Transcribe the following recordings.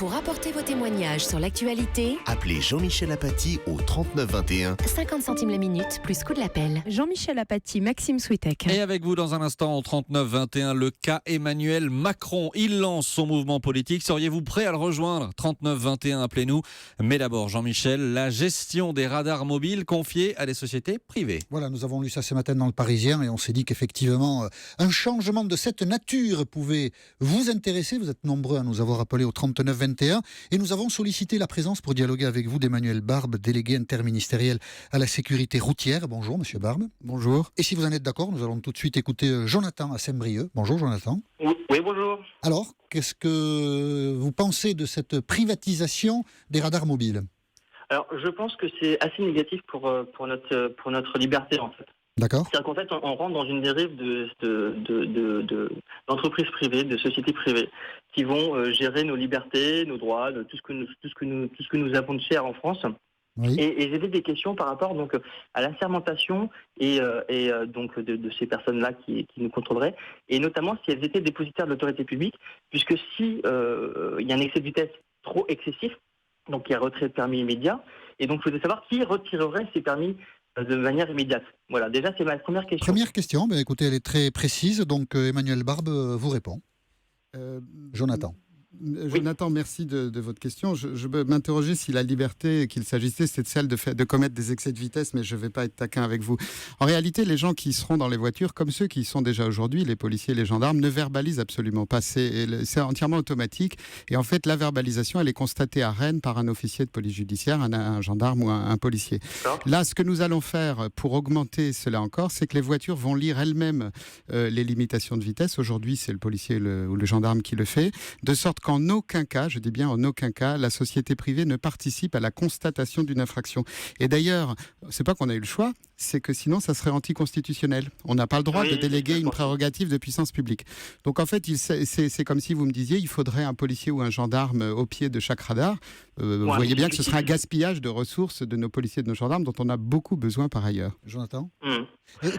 Pour apporter vos témoignages sur l'actualité, appelez Jean-Michel Apathy au 39 21. 50 centimes la minute, plus coût de l'appel. Jean-Michel Apathy, Maxime Switek. Et avec vous dans un instant au 39-21, le cas Emmanuel Macron. Il lance son mouvement politique. Seriez-vous prêt à le rejoindre ? 39-21, appelez-nous. Mais d'abord, Jean-Michel, la gestion des radars mobiles confiée à des sociétés privées. Voilà, nous avons lu ça ce matin dans le Parisien et on s'est dit qu'effectivement, un changement de cette nature pouvait vous intéresser. Vous êtes nombreux à nous avoir appelé au 39-21 et nous avons sollicité la présence pour dialoguer avec vous d'Emmanuel Barbe, délégué interministériel à la sécurité routière. Bonjour, monsieur Barbe. Bonjour. Et si vous en êtes d'accord, nous allons tout de suite écouter Jonathan à Saint-Brieuc. Bonjour, Jonathan. Oui, bonjour. Alors, qu'est-ce que vous pensez de cette privatisation des radars mobiles ? Alors, je pense que c'est assez négatif pour notre liberté, en fait. D'accord. C'est-à-dire qu'en fait, on rentre dans une dérive d'entreprises privées, de sociétés privées, qui vont gérer nos libertés, nos droits, tout ce que nous avons de cher en France. Oui. Et j'avais des questions par rapport donc à l'assermentation et donc de ces personnes-là qui nous contrôleraient, et notamment si elles étaient dépositaires de l'autorité publique, puisque si il y a un excès de vitesse trop excessif, donc il y a retrait de permis immédiat, et donc je voudrais savoir qui retirerait ces permis de manière immédiate. Voilà, déjà c'est ma première question. Première question, écoutez, elle est très précise, donc Emmanuel Barbe vous répond. Jonathan. Jonathan, merci de votre question. Je peux m'interroger si la liberté qu'il s'agissait, c'est celle de commettre des excès de vitesse, mais je ne vais pas être taquin avec vous. En réalité, les gens qui seront dans les voitures, comme ceux qui y sont déjà aujourd'hui, les policiers et les gendarmes, ne verbalisent absolument pas. C'est entièrement automatique. Et en fait, la verbalisation, elle est constatée à Rennes par un officier de police judiciaire, un gendarme ou un policier. Là, ce que nous allons faire pour augmenter cela encore, c'est que les voitures vont lire elles-mêmes les limitations de vitesse. Aujourd'hui, c'est le policier ou le gendarme qui le fait, de sorte qu'en aucun cas, je dis bien en aucun cas, la société privée ne participe à la constatation d'une infraction. Et d'ailleurs, c'est pas qu'on a eu le choix, c'est que sinon ça serait anticonstitutionnel. On n'a pas le droit de déléguer une prérogative de puissance publique. Donc en fait, c'est comme si vous me disiez, il faudrait un policier ou un gendarme au pied de chaque radar. Vous voyez bien que ce serait un gaspillage de ressources de nos policiers et de nos gendarmes dont on a beaucoup besoin par ailleurs. Jonathan.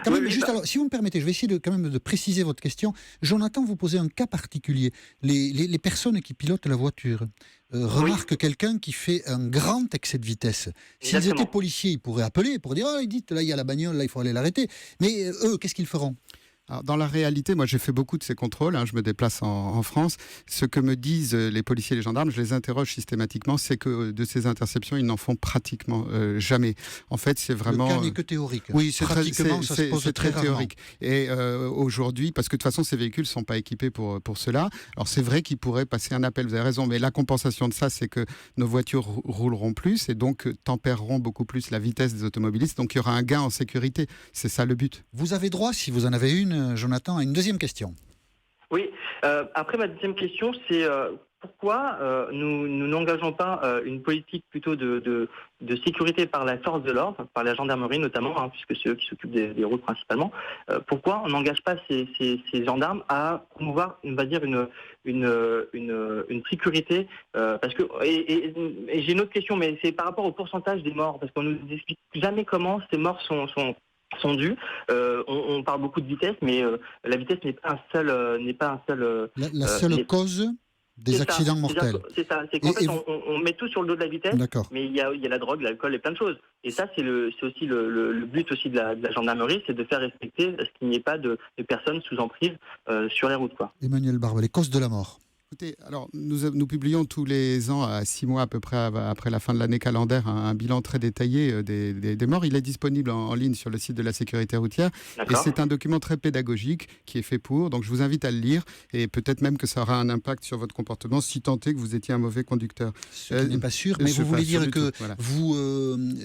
Quand même, juste alors, si vous me permettez, je vais essayer quand même de préciser votre question. Jonathan, vous posez un cas particulier. Les personnes qui pilotent la voiture remarquent quelqu'un qui fait un grand excès de vitesse. S'ils étaient policiers, ils pourraient appeler pour dire « Oh, dites, là, il y a la bagnole, là, il faut aller l'arrêter ». Mais eux, qu'est-ce qu'ils feront ? Alors, dans la réalité, moi j'ai fait beaucoup de ces contrôles, je me déplace en France. Ce que me disent les policiers et les gendarmes, je les interroge systématiquement, c'est que de ces interceptions, ils n'en font pratiquement jamais. En fait, c'est vraiment... Le cas n'est que théorique. Oui, c'est très théorique. Et aujourd'hui, parce que de toute façon, ces véhicules ne sont pas équipés pour cela. Alors c'est vrai qu'ils pourraient passer un appel, vous avez raison, mais la compensation de ça, c'est que nos voitures rouleront plus et donc tempéreront beaucoup plus la vitesse des automobilistes. Donc il y aura un gain en sécurité. C'est ça le but. Vous avez droit, si vous en avez une, Jonathan, à une deuxième question. Oui, après ma deuxième question, c'est pourquoi nous n'engageons pas une politique plutôt de sécurité par la force de l'ordre, par la gendarmerie notamment, puisque c'est eux qui s'occupent des routes principalement. Pourquoi on n'engage pas ces gendarmes à promouvoir, on va dire, une sécurité parce que et j'ai une autre question, mais c'est par rapport au pourcentage des morts, parce qu'on nous explique jamais comment ces morts sont dues. On parle beaucoup de vitesse, mais la vitesse n'est pas un seul. La seule cause des accidents mortels. C'est ça. C'est qu'en fait, on met tout sur le dos de la vitesse, mais il y a la drogue, l'alcool et plein de choses. Et ça, c'est aussi le but aussi de la gendarmerie, c'est de faire respecter ce qu'il n'y ait pas de personnes sous emprise sur les routes, quoi. Emmanuel Barbe, les causes de la mort. Écoutez, alors nous publions tous les ans, à 6 mois à peu près après la fin de l'année calendaire, un bilan très détaillé des morts. Il est disponible en ligne sur le site de la sécurité routière. Et c'est un document très pédagogique qui est fait pour. Donc je vous invite à le lire et peut-être même que ça aura un impact sur votre comportement si tant est que vous étiez un mauvais conducteur. Ce qui n'est pas sûr, mais vous voulez dire que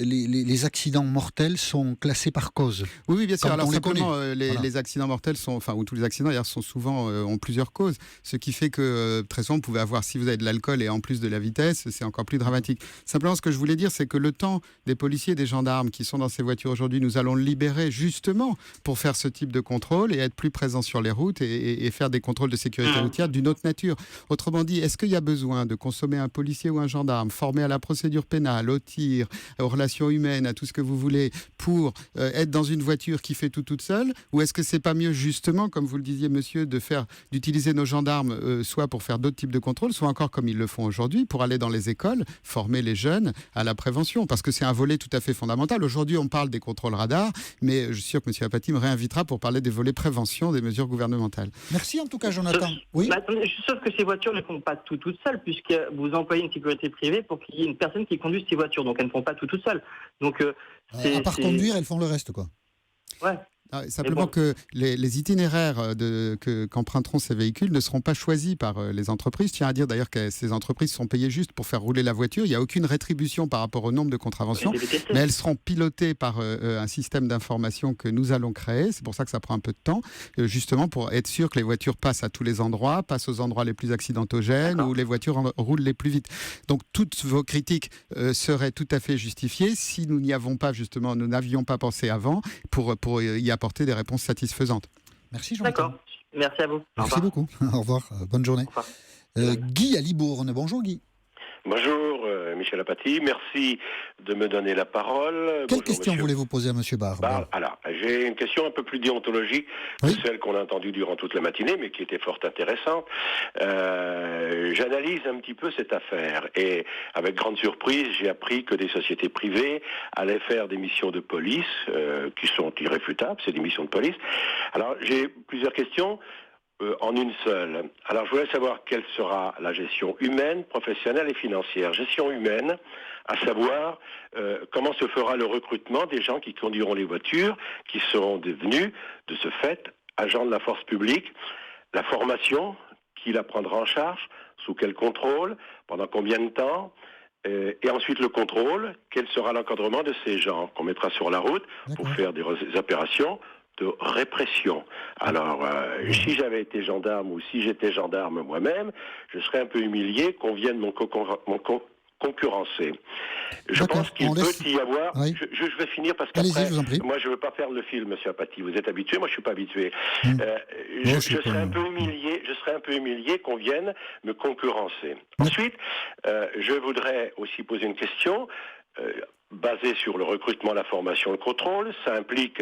les accidents mortels sont classés par cause. Oui, bien sûr. Alors simplement, les accidents mortels ou tous les accidents d'ailleurs sont souvent ont plusieurs causes. Ce qui fait que très souvent, vous pouvez avoir, si vous avez de l'alcool et en plus de la vitesse, c'est encore plus dramatique. Simplement, ce que je voulais dire, c'est que le temps des policiers et des gendarmes qui sont dans ces voitures aujourd'hui, nous allons le libérer justement pour faire ce type de contrôle et être plus présents sur les routes et faire des contrôles de sécurité routière d'une autre nature. Autrement dit, est-ce qu'il y a besoin de consommer un policier ou un gendarme formé à la procédure pénale, au tir, aux relations humaines, à tout ce que vous voulez, pour être dans une voiture qui fait tout toute seule? Ou est-ce que c'est pas mieux justement, comme vous le disiez monsieur, d'utiliser nos gendarmes soit pour faire faire d'autres types de contrôles, soit encore comme ils le font aujourd'hui, pour aller dans les écoles, former les jeunes à la prévention, parce que c'est un volet tout à fait fondamental. Aujourd'hui, on parle des contrôles radars, mais je suis sûr que M. Apathy me réinvitera pour parler des volets prévention des mesures gouvernementales. Merci en tout cas, Jonathan. Oui. Sauf que ces voitures ne font pas tout toutes seules, puisque vous employez une sécurité privée pour qu'il y ait une personne qui conduise ces voitures, donc elles ne font pas tout toutes seules. Donc, À part conduire, elles font le reste, quoi. Ouais. Simplement que les itinéraires qu'emprunteront ces véhicules ne seront pas choisis par les entreprises. Je tiens à dire d'ailleurs que ces entreprises sont payées juste pour faire rouler la voiture. Il n'y a aucune rétribution par rapport au nombre de contraventions, mais elles seront pilotées par un système d'information que nous allons créer. C'est pour ça que ça prend un peu de temps, justement pour être sûr que les voitures passent à tous les endroits, passent aux endroits les plus accidentogènes, où les voitures roulent les plus vite. Donc toutes vos critiques seraient tout à fait justifiées si nous n'avions pas pensé avant pour y apporter des réponses satisfaisantes. Merci Jonathan. D'accord, merci à vous. Merci beaucoup. Au revoir, bonne journée. Guy à Libourne. Bonjour Guy. Bonjour Michel Apathy, merci de me donner la parole. Quelle question voulez-vous poser à M. Barbe? Alors, j'ai une question un peu plus déontologique que celle qu'on a entendue durant toute la matinée, mais qui était fort intéressante. J'analyse un petit peu cette affaire et avec grande surprise, j'ai appris que des sociétés privées allaient faire des missions de police qui sont irréfutables, c'est des missions de police. Alors, j'ai plusieurs questions. En une seule. Alors, je voulais savoir quelle sera la gestion humaine, professionnelle et financière. Gestion humaine, à savoir comment se fera le recrutement des gens qui conduiront les voitures, qui seront devenus, de ce fait, agents de la force publique. La formation, qui la prendra en charge, sous quel contrôle, pendant combien de temps, et ensuite le contrôle, quel sera l'encadrement de ces gens qu'on mettra sur la route pour faire des opérations de répression. Alors, si j'avais été gendarme ou si j'étais gendarme moi-même, je serais un peu humilié qu'on vienne me concurrencer. Je pense qu'il peut y avoir... Oui. Je vais finir parce qu'après, moi je ne veux pas faire le fil, monsieur Apathy. Vous êtes habitué, moi je ne suis pas habitué. Je serais un peu humilié qu'on vienne me concurrencer. Ensuite, je voudrais aussi poser une question... basé sur le recrutement, la formation, le contrôle. Ça implique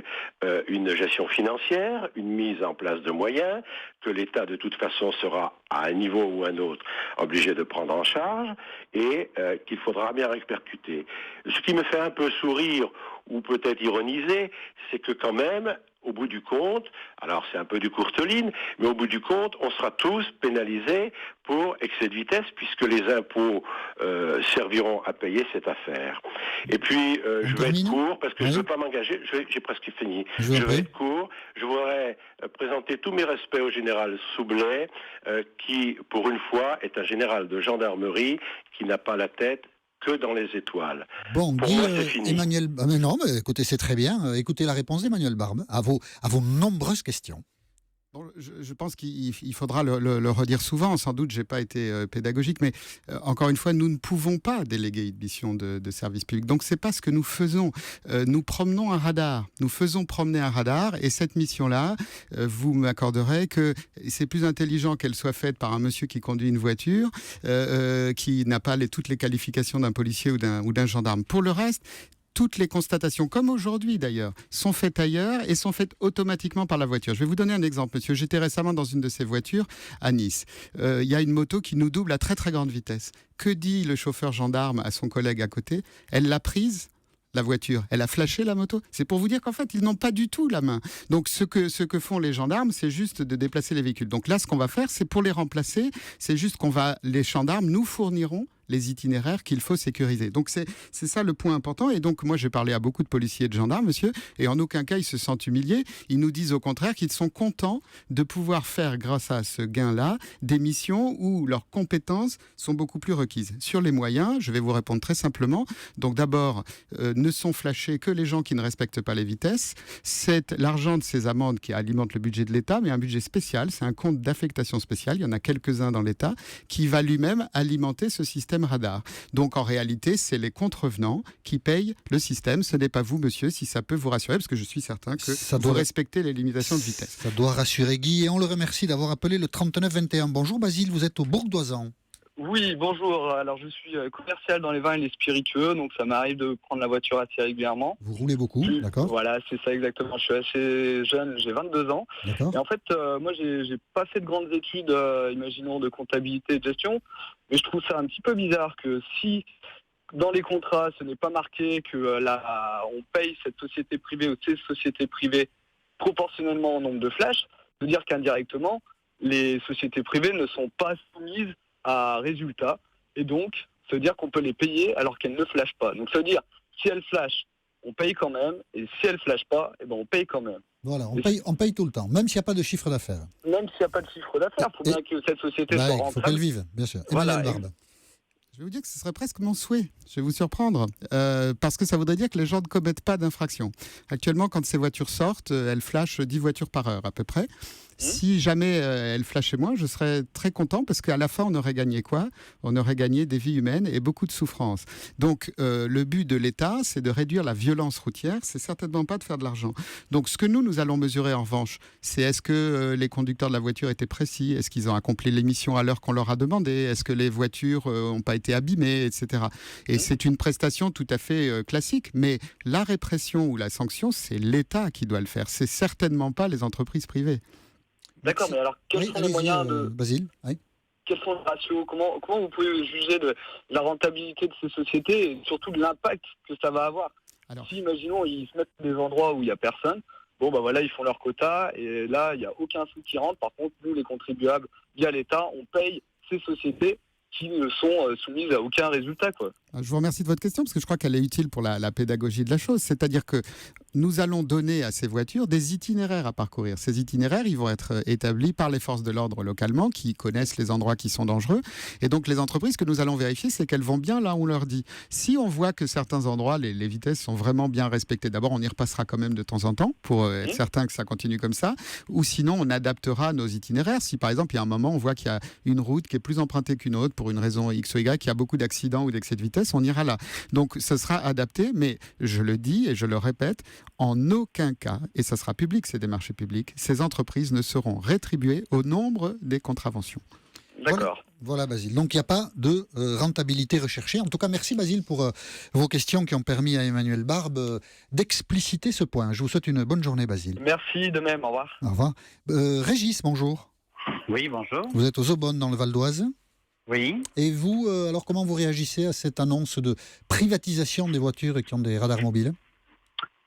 une gestion financière, une mise en place de moyens que l'État de toute façon sera à un niveau ou un autre obligé de prendre en charge et qu'il faudra bien répercuter. Ce qui me fait un peu sourire ou peut-être ironiser, c'est que quand même, au bout du compte, alors c'est un peu du courteline, mais au bout du compte, on sera tous pénalisés pour excès de vitesse puisque les impôts serviront à payer cette affaire. Et puis, je vais être court parce que je ne veux pas m'engager, j'ai presque fini. Je vais être court, je voudrais présenter tous mes respects au général Soublet qui, pour une fois, est un général de gendarmerie qui n'a pas la tête que dans les étoiles. Bon, pour Guy, moi, c'est fini. Emmanuel... non, mais écoutez, c'est très bien. Écoutez la réponse d'Emmanuel Barbe à vos nombreuses questions. Bon, je pense qu'il faudra le redire souvent. Sans doute, je n'ai pas été pédagogique, mais encore une fois, nous ne pouvons pas déléguer une mission de service public. Donc, ce n'est pas ce que nous faisons. Nous promenons un radar. Nous faisons promener un radar. Et cette mission-là, vous m'accorderez que c'est plus intelligent qu'elle soit faite par un monsieur qui conduit une voiture, qui n'a pas toutes les qualifications d'un policier ou d'un gendarme. Pour le reste, toutes les constatations, comme aujourd'hui d'ailleurs, sont faites ailleurs et sont faites automatiquement par la voiture. Je vais vous donner un exemple, monsieur. J'étais récemment dans une de ces voitures à Nice. Il y a une moto qui nous double à très très grande vitesse. Que dit le chauffeur gendarme à son collègue à côté? Elle l'a prise, la voiture. Elle a flashé la moto. C'est pour vous dire qu'en fait, ils n'ont pas du tout la main. Donc, ce que font les gendarmes, c'est juste de déplacer les véhicules. Donc là, ce qu'on va faire, c'est pour les remplacer, c'est juste les gendarmes nous fourniront les itinéraires qu'il faut sécuriser. Donc c'est ça le point important. Et donc moi j'ai parlé à beaucoup de policiers et de gendarmes, monsieur, et en aucun cas ils se sentent humiliés. Ils nous disent au contraire qu'ils sont contents de pouvoir faire, grâce à ce gain-là, des missions où leurs compétences sont beaucoup plus requises. Sur les moyens, je vais vous répondre très simplement. Donc d'abord, ne sont flashés que les gens qui ne respectent pas les vitesses. C'est l'argent de ces amendes qui alimente le budget de l'État, mais un budget spécial, c'est un compte d'affectation spéciale, il y en a quelques-uns dans l'État, qui va lui-même alimenter ce système radar. Donc en réalité, c'est les contrevenants qui payent le système. Ce n'est pas vous, monsieur, si ça peut vous rassurer, parce que je suis certain que vous respectez les limitations de vitesse. Ça doit rassurer Guy, et on le remercie d'avoir appelé le 3921. Bonjour Basile, vous êtes au Bourg d'Oisans. Oui, bonjour. Alors, je suis commercial dans les vins et les spiritueux, donc ça m'arrive de prendre la voiture assez régulièrement. Vous roulez beaucoup, d'accord. Voilà, c'est ça exactement. Je suis assez jeune, j'ai 22 ans. D'accord. Et en fait, moi, j'ai pas fait de grandes études, imaginons, de comptabilité et de gestion, mais je trouve ça un petit peu bizarre que si dans les contrats, ce n'est pas marqué que on paye cette société privée ou ces sociétés privées proportionnellement au nombre de flashs, de dire qu'indirectement, les sociétés privées ne sont pas soumises à résultat, et donc ça veut dire qu'on peut les payer alors qu'elles ne flashent pas. Donc ça veut dire, si elles flashent, on paye quand même, et si elles flashent pas, eh ben on paye quand même. Voilà, on paye tout le temps, même s'il n'y a pas de chiffre d'affaires. Même s'il n'y a pas de chiffre d'affaires, il faut bien que cette société soit Il faut rentable. qu'elle vive, bien sûr. Voilà, Emmanuel Barbe. Je vais vous dire que ce serait presque mon souhait. Je vais vous surprendre. Parce que ça voudrait dire que les gens ne commettent pas d'infraction. Actuellement, quand ces voitures sortent, elles flashent 10 voitures par heure à peu près. Si jamais elles flashaient moins, je serais très content parce qu'à la fin, on aurait gagné quoi ? On aurait gagné des vies humaines et beaucoup de souffrance. Donc, le but de l'État, c'est de réduire la violence routière. C'est certainement pas de faire de l'argent. Donc, ce que nous allons mesurer en revanche, c'est est-ce que les conducteurs de la voiture étaient précis ? Est-ce qu'ils ont accompli l'émission à l'heure qu'on leur a demandé ? Est-ce que les voitures n'ont pas été abîmées, etc. Et c'est une prestation tout à fait classique. Mais la répression ou la sanction, c'est l'État qui doit le faire. C'est certainement pas les entreprises privées. D'accord, mais alors quels sont les moyens de... Basile, oui. Quels sont les ratios ? Comment vous pouvez juger de la rentabilité de ces sociétés et surtout de l'impact que ça va avoir ? Si, imaginons, ils se mettent des endroits où il n'y a personne, bon, bah voilà, ils font leur quota et là, il n'y a aucun sou qui rentre. Par contre, nous, les contribuables, via l'État, on paye ces sociétés qui ne sont soumises à aucun résultat, quoi. Je vous remercie de votre question parce que je crois qu'elle est utile pour la pédagogie de la chose. C'est-à-dire que nous allons donner à ces voitures des itinéraires à parcourir. Ces itinéraires, ils vont être établis par les forces de l'ordre localement qui connaissent les endroits qui sont dangereux. Et donc, les entreprises, que nous allons vérifier, c'est qu'elles vont bien là où on leur dit. Si on voit que certains endroits, les vitesses sont vraiment bien respectées, d'abord, on y repassera quand même de temps en temps pour être certain que ça continue comme ça. Ou sinon, on adaptera nos itinéraires. Si, par exemple, il y a un moment, on voit qu'il y a une route qui est plus empruntée qu'une autre pour une raison X ou Y, qu'il y a beaucoup d'accidents ou d'excès de vitesse, on ira là. Donc, ce sera adapté, mais je le dis et je le répète, en aucun cas, et ça sera public, ces démarches publiques, ces entreprises ne seront rétribuées au nombre des contraventions. D'accord. Voilà, Basile. Donc, il n'y a pas de rentabilité recherchée. En tout cas, merci, Basile, pour vos questions qui ont permis à Emmanuel Barbe d'expliciter ce point. Je vous souhaite une bonne journée, Basile. Merci, de même. Au revoir. Au revoir. Régis, bonjour. Oui, bonjour. Vous êtes aux Aubonnes, dans le Val d'Oise. Oui. Et vous, alors comment vous réagissez à cette annonce de privatisation des voitures qui ont des radars mobiles ?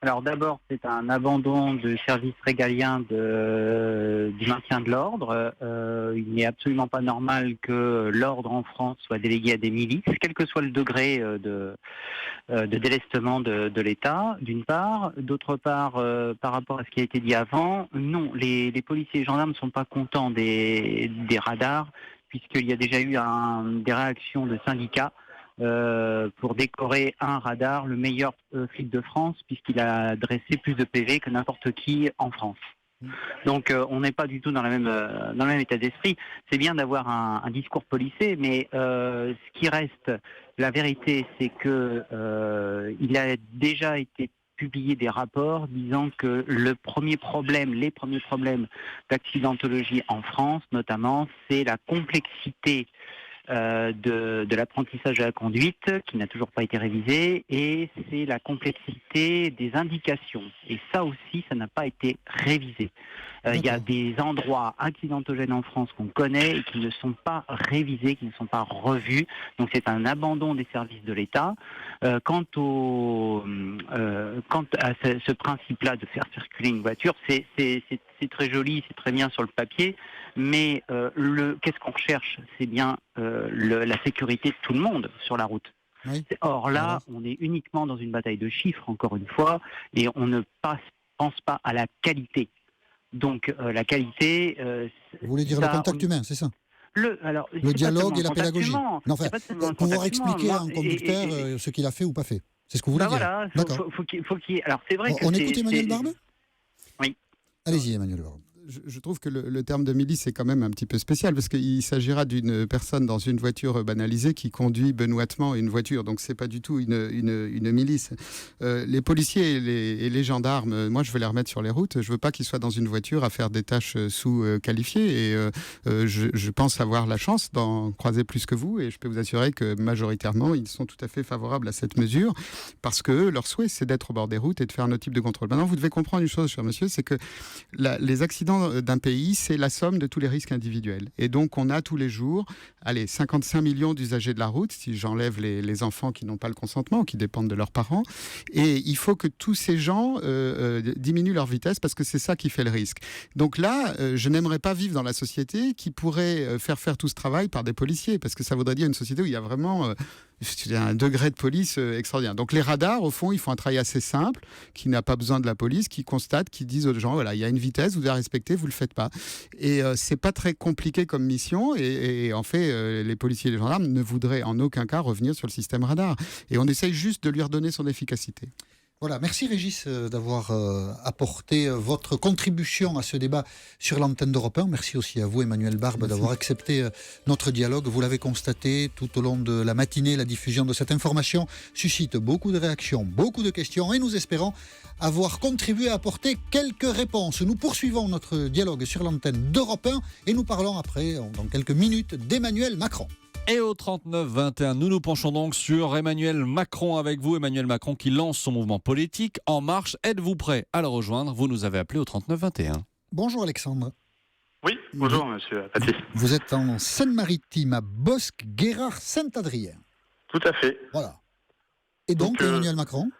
Alors d'abord, c'est un abandon de service régalien du maintien de l'ordre. Il n'est absolument pas normal que l'ordre en France soit délégué à des milices, quel que soit le degré de délestement de l'État, d'une part. D'autre part, par rapport à ce qui a été dit avant, non, les policiers et les gendarmes ne sont pas contents des radars, puisqu'il y a déjà eu des réactions de syndicats pour décorer un radar le meilleur flic de France, puisqu'il a dressé plus de PV que n'importe qui en France. Donc on n'est pas du tout dans le même état d'esprit. C'est bien d'avoir un discours policé, mais ce qui reste, la vérité, c'est que il a déjà été publié des rapports disant que les premiers problèmes d'accidentologie en France, notamment, c'est la complexité de l'apprentissage de la conduite, qui n'a toujours pas été révisé, et c'est la complexité des indications. Et ça aussi, ça n'a pas été révisé. Il y a des endroits accidentogènes en France qu'on connaît et qui ne sont pas révisés, qui ne sont pas revus. Donc c'est un abandon des services de l'État. Quant à ce principe-là de faire circuler une voiture, c'est très joli, c'est très bien sur le papier, mais qu'est-ce qu'on recherche ? C'est bien la sécurité de tout le monde sur la route. Oui. Or là, on est uniquement dans une bataille de chiffres, encore une fois, et on ne pense pas à la qualité. Donc la qualité... Vous voulez dire le contact humain, c'est ça ? Le dialogue et la pédagogie. Non, enfin, pouvoir expliquer à un conducteur ce qu'il a fait ou pas fait. C'est ce que vous voulez dire. Voilà, faut qu'il... Alors c'est vrai que on écoute Emmanuel Barbe ? Oui. Allez-y, Emmanuel Barbe. Je trouve que le terme de milice est quand même un petit peu spécial parce qu'il s'agira d'une personne dans une voiture banalisée qui conduit benoîtement une voiture. Donc, c'est pas du tout une milice. Les policiers et les gendarmes, moi, je veux les remettre sur les routes. Je veux pas qu'ils soient dans une voiture à faire des tâches sous-qualifiées. Et je pense avoir la chance d'en croiser plus que vous. Et je peux vous assurer que majoritairement, ils sont tout à fait favorables à cette mesure parce que leur souhait, c'est d'être au bord des routes et de faire nos types de contrôle. Maintenant, vous devez comprendre une chose, cher monsieur, c'est que les accidents d'un pays, c'est la somme de tous les risques individuels. Et donc, on a tous les jours, 55 millions d'usagers de la route, si j'enlève les enfants qui n'ont pas le consentement, qui dépendent de leurs parents. Et il faut que tous ces gens diminuent leur vitesse parce que c'est ça qui fait le risque. Donc là, je n'aimerais pas vivre dans la société qui pourrait faire tout ce travail par des policiers, parce que ça voudrait dire une société où il y a vraiment un degré de police extraordinaire. Donc les radars, au fond, ils font un travail assez simple, qui n'a pas besoin de la police, qui constate, qui disent aux gens, voilà, il y a une vitesse, vous devez respecter, vous le faites pas. Et c'est pas très compliqué comme mission, et en fait, les policiers et les gendarmes ne voudraient en aucun cas revenir sur le système radar. Et on essaye juste de lui redonner son efficacité. Voilà, merci Régis d'avoir apporté votre contribution à ce débat sur l'antenne d'Europe 1. Merci aussi à vous, Emmanuel Barbe, d'avoir accepté notre dialogue. Vous l'avez constaté tout au long de la matinée, la diffusion de cette information suscite beaucoup de réactions, beaucoup de questions, et nous espérons avoir contribué à apporter quelques réponses. Nous poursuivons notre dialogue sur l'antenne d'Europe 1 et nous parlons après, dans quelques minutes, d'Emmanuel Macron. Et au 39-21, nous nous penchons donc sur Emmanuel Macron avec vous. Emmanuel Macron qui lance son mouvement politique En Marche. Êtes-vous prêt à le rejoindre? Vous nous avez appelé au 39-21. Bonjour Alexandre. Oui, bonjour monsieur Patis. Vous êtes en Seine-Maritime, à Bosc, Guérard, Saint-Adrien. Tout à fait. Voilà. Et donc Emmanuel Macron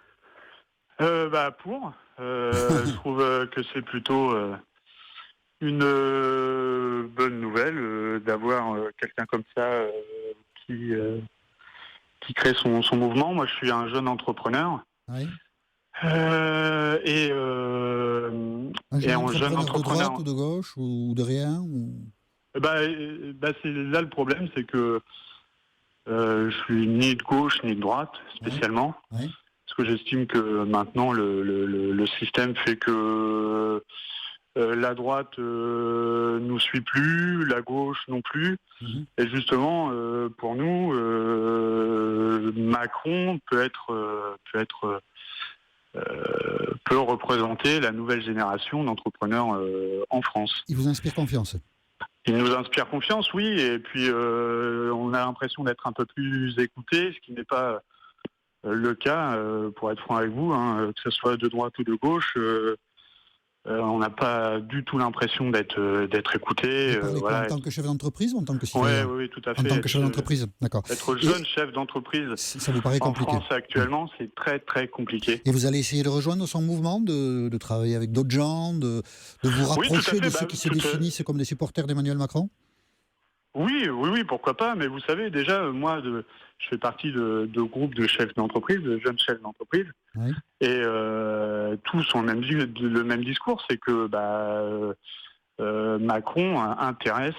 Je trouve que c'est plutôt une bonne nouvelle d'avoir quelqu'un comme ça qui crée son mouvement. Moi, je suis un jeune entrepreneur. Oui. Un jeune entrepreneur de droite ou de gauche ou de rien c'est là le problème, c'est que je suis ni de gauche ni de droite spécialement. Oui. Parce que j'estime que maintenant le système fait que la droite nous suit plus, la gauche non plus. Et justement, pour nous, Macron peut représenter la nouvelle génération d'entrepreneurs en France. Il vous inspire confiance? Il nous inspire confiance, oui. Et puis, on a l'impression d'être un peu plus écoutés, ce qui n'est pas le cas, pour être franc avec vous, que ce soit de droite ou de gauche. On n'a pas du tout l'impression d'être écouté. En tant que chef d'entreprise ou en tant que citoyen? Oui, tout à fait. En tant que chef d'entreprise, d'accord. Être jeune chef d'entreprise ça vous paraît compliqué? En France actuellement, c'est très très compliqué. Et vous allez essayer de rejoindre son mouvement, de travailler avec d'autres gens, de vous rapprocher de ceux qui se définissent comme des supporters d'Emmanuel Macron? Oui, pourquoi pas. Mais vous savez, déjà, moi, je fais partie de groupes de chefs d'entreprise, de jeunes chefs d'entreprise. Oui. Et tous ont le même discours, c'est que Macron intéresse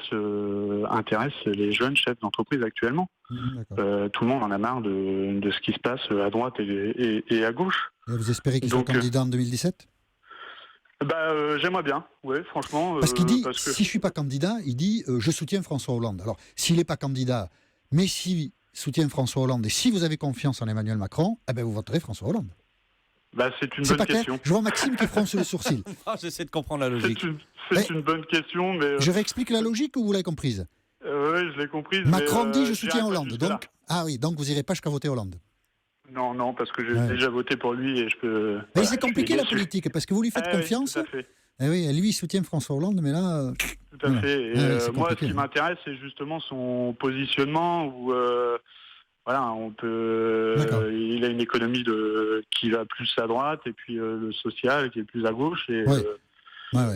les jeunes chefs d'entreprise actuellement. Tout le monde en a marre de ce qui se passe à droite et à gauche. Et vous espérez qu'il soit candidat en 2017? J'aimerais bien, oui, franchement. Parce qu'il dit, si je ne suis pas candidat, il dit je soutiens François Hollande. Alors, s'il n'est pas candidat, mais s'il soutient François Hollande, et si vous avez confiance en Emmanuel Macron, vous voterez François Hollande. C'est une bonne question. Je vois Maxime qui fronce le sourcil. J'essaie de comprendre la logique. C'est une bonne question, mais... Je réexplique la logique ou vous l'avez comprise? Oui, je l'ai comprise. Macron dit je soutiens Hollande. Donc, donc vous n'irez pas jusqu'à voter Hollande. Non, parce que j'ai déjà voté pour lui et je peux... Mais c'est compliqué la politique, parce que vous lui faites confiance. Oui, tout à fait. Oui, lui, il soutient François Hollande, mais là... Tout à fait. Et moi, ce qui m'intéresse, c'est justement son positionnement où... on peut. Il a une économie qui va plus à droite et puis le social qui est plus à gauche. Et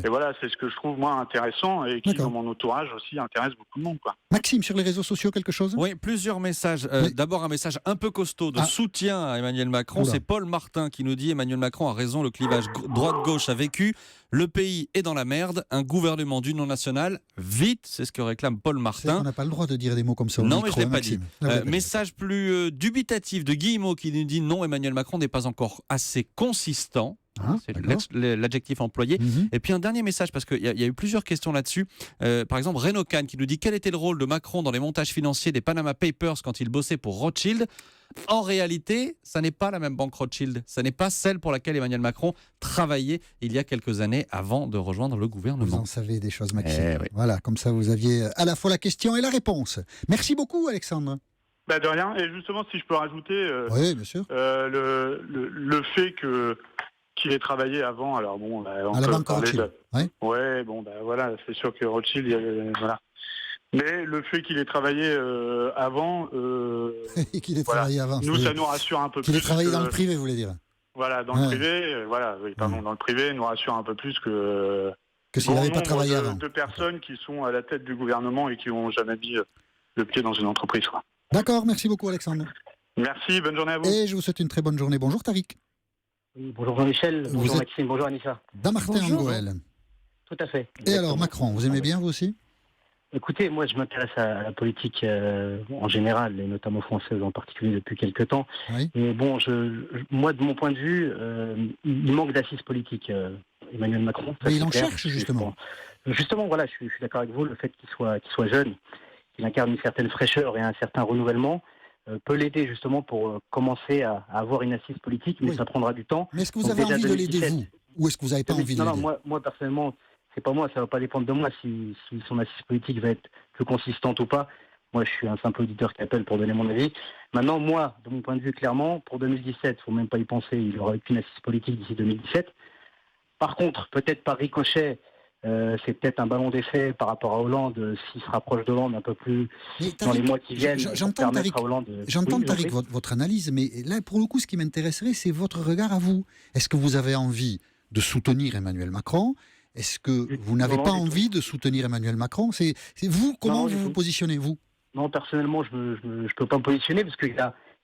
voilà, c'est ce que je trouve moi intéressant et qui dans mon entourage aussi intéresse beaucoup de monde, quoi. Maxime, sur les réseaux sociaux, quelque chose? Oui, plusieurs messages. D'abord un message un peu costaud de soutien à Emmanuel Macron. C'est Paul Martin qui nous dit Emmanuel Macron a raison, le clivage droite-gauche a vécu. Le pays est dans la merde, un gouvernement d'union nationale, vite, c'est ce que réclame Paul Martin. On n'a pas le droit de dire des mots comme ça. Non, mais je ne l'ai pas dit. Message plus dubitatif de Guillemot qui nous dit non, Emmanuel Macron n'est pas encore assez consistant C'est d'accord. l'adjectif employé. Et puis un dernier message, parce qu'il y a eu plusieurs questions là-dessus. Par exemple, Renaud Kahn qui nous dit quel était le rôle de Macron dans les montages financiers des Panama Papers quand il bossait pour Rothschild. En réalité, ça n'est pas la même banque Rothschild. Ça n'est pas celle pour laquelle Emmanuel Macron travaillait il y a quelques années avant de rejoindre le Vous gouvernement. en savez des choses, Maxime. Eh oui. Voilà, comme ça vous aviez à la fois la question et la réponse. Merci beaucoup, Alexandre. Bah de rien. Et justement, si je peux rajouter Oui, bien sûr. le fait qu'il ait travaillé avant. Alors bon, on À la peut banque parler Rothschild. Ouais. Ouais, bon, bah voilà, c'est sûr que Rothschild, voilà. Mais le fait qu'il ait travaillé avant, Et qu'il ait voilà. travaillé avant. Nous, ça nous rassure un peu Qu'il plus. ait travaillé que- dans le privé, vous voulez dire. Voilà, dans le Ouais. privé, dans le privé, nous rassure un peu plus que Que s'il n'avait pas travaillé avant. de personnes qui sont à la tête du gouvernement et qui n'ont jamais mis le pied dans une entreprise, quoi. D'accord, merci beaucoup, Alexandre. Merci, bonne journée à vous. Et je vous souhaite une très bonne journée. Bonjour, Tariq. Oui, bonjour Jean-Michel, Vous bonjour êtes- Maxime, bonjour Anissa. Damartin en Goël. Tout à fait. Et alors, Exactement. Macron, vous aimez bien, vous aussi? Écoutez, moi je m'intéresse à la politique en général, et notamment française en particulier depuis quelques temps. Oui. Et bon, moi de mon point de vue, il manque d'assises politiques, Emmanuel Macron. ça, Mais il c'est en clair. cherche, justement. Justement, voilà, je suis d'accord avec vous, le fait qu'il soit jeune, qu'il incarne une certaine fraîcheur et un certain renouvellement, peut l'aider justement pour commencer à avoir une assise politique, mais Oui. ça prendra du temps. Mais est-ce que vous Donc avez déjà envie de l'aider, 2017, vous? Ou est-ce que vous n'avez pas envie de non, l'aider? moi personnellement, c'est pas moi, ça va pas dépendre de moi si son assise politique va être plus consistante ou pas. Moi, je suis un simple auditeur qui appelle pour donner mon avis. Maintenant, moi, de mon point de vue, clairement, pour 2017, faut même pas y penser, il n'y aura aucune assise politique d'ici 2017. Par contre, peut-être par ricochet, c'est peut-être un ballon d'essai par rapport à Hollande, s'il se rapproche d'Hollande un peu plus Mais dans les Tariq, mois qui viennent, pour j'entends, permettre Tariq, à Hollande... J'entends, Oui, je vous Tariq, prie. votre analyse, mais là, pour le coup, ce qui m'intéresserait, c'est votre regard à vous. Est-ce que vous avez envie de soutenir Emmanuel Macron? Est-ce que vous n'avez Non, pas du tout. envie de soutenir Emmanuel Macron? C'est vous, comment Non, du vous vous tout. positionnez, vous? Non, personnellement, je peux pas me positionner parce qu'il y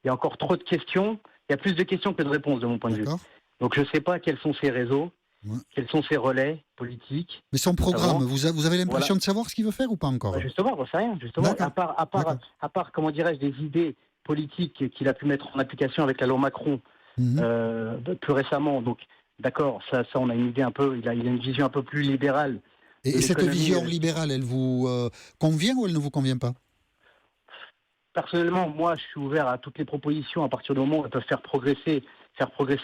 a encore trop de questions. Il y a plus de questions que de réponses de mon point de vue. D'accord. Donc je ne sais pas quels sont ces réseaux, Ouais. quels sont ces relais politiques. Mais son programme, Notamment, vous avez l'impression voilà. de savoir ce qu'il veut faire ou pas encore? Bah, justement, j'en sais rien. Justement, D'accord. à part, comment dirais-je, des idées politiques qu'il a pu mettre en application avec la loi Macron Mhm. plus récemment. Donc, d'accord, ça, on a une idée un peu. Il a une vision un peu plus libérale. Et de cette l'économie, vision libérale, elle vous convient ou elle ne vous convient pas? Personnellement, moi, je suis ouvert à toutes les propositions à partir du moment où elles peuvent faire progresser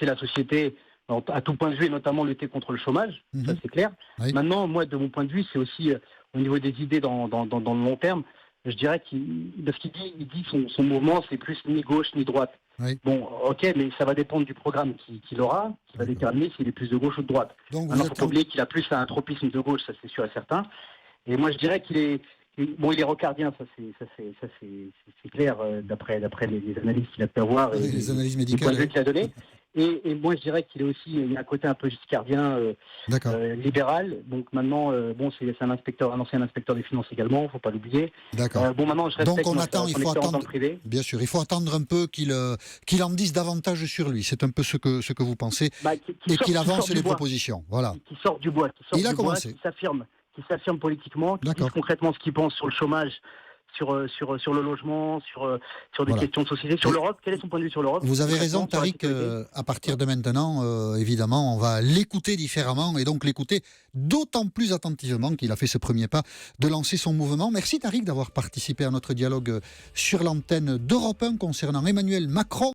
la société à tout point de vue, et notamment lutter contre le chômage, ça c'est clair. Oui. Maintenant, moi, de mon point de vue, c'est aussi au niveau des idées dans le long terme. Je dirais de ce qu'il dit, son mouvement, c'est plus ni gauche ni droite. Oui. Bon, ok, mais ça va dépendre du programme qu'il aura, qui va déterminer s'il est plus de gauche ou de droite. Donc vous Maintenant, il ne êtes faut pas oublier qu'il a plus un tropisme de gauche, ça c'est sûr et certain. Et moi, je dirais qu'il est... Bon, il est rocardien, ça c'est clair, d'après les analyses qu'il a pu avoir et les analyses les points médicales. de vue Oui. qu'il a donné. Et moi, je dirais qu'il est aussi, il y a un côté un peu giscardien, D'accord. libéral. Donc maintenant, c'est un ancien inspecteur des finances également, faut pas l'oublier. D'accord. Bon, maintenant, je respecte Donc on son attend, il faut expérience dans attendre. le privé. Bien sûr, il faut attendre un peu qu'il en dise davantage sur lui. C'est un peu ce que vous pensez. Bah, Et qu'il avance du les bois. propositions. Voilà. Qui sort du bois, Il a du bois, commencé. qui s'affirme politiquement, qui D'accord. dit concrètement ce qu'il pense sur le chômage, sur le logement, sur des Voilà. questions de société, sur Et- l'Europe. Quel est son point de vue sur l'Europe? Vous avez concrètement, raison, sur la Tariq. sécurité À partir de maintenant, évidemment, on va l'écouter différemment et donc l'écouter d'autant plus attentivement qu'il a fait ce premier pas de lancer son mouvement. Merci, Tariq, d'avoir participé à notre dialogue sur l'antenne d'Europe 1 concernant Emmanuel Macron.